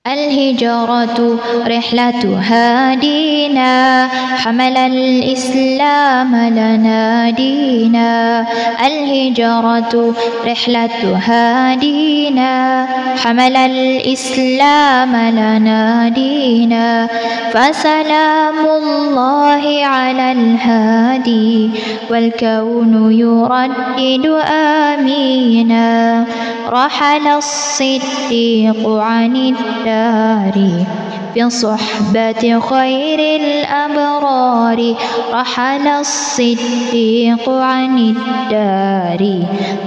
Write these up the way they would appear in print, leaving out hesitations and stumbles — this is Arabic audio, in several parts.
الهجرة رحلة هادينا، حمل الإسلام لنا دينا. الهجرة رحلة هادينا، حمل الإسلام لنا دينا. فسلام الله على الهادي، والكون يردد آمينا. رحل الصديق عن الدار بصحبة خير الأبرار. رحل الصديق عن الدار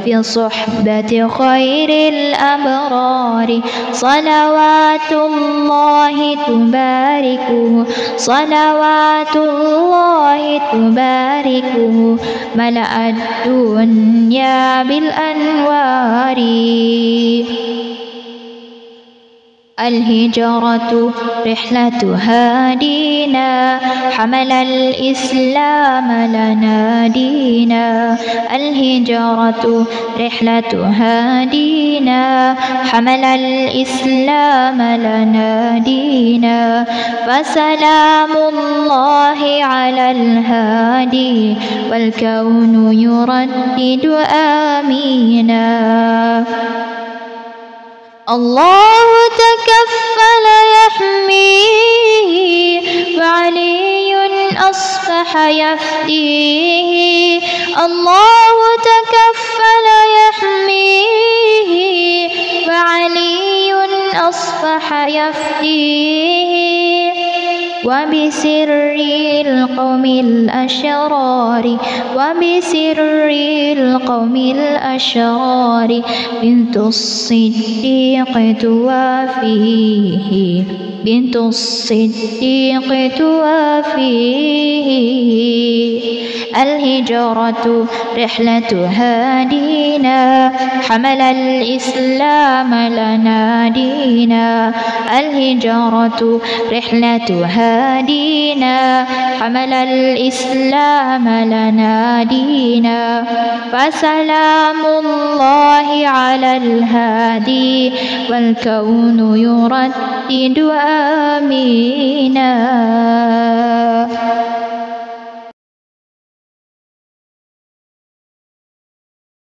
بصحبة خير الأبرار. صلوات الله تباركه، صلوات الله تباركه، ملأ الدنيا بالأنوار. الهجرة رحلة هادينا، حمل الإسلام لنا دينا. الهجرة رحلة هادينا، حمل الإسلام لنا دينا. فسلام الله على الهادي، والكون يردد آمينا. الله تكفل يحميه، وعلي أصبح يفديه. الله تكفل يحميه، وعلي أصبح يفديه. وبسر القوم الأشرار، وبسر القوم الأشرار، بنت الصديق توافيه، بنت الصديق توافيه. الهجرة رحلة هادينا، حمل الإسلام لنا دينا. الهجرة رحلة هادينا، حمل الإسلام لنا دينا. فسلام الله على الهادي، والكون يردد آمينا.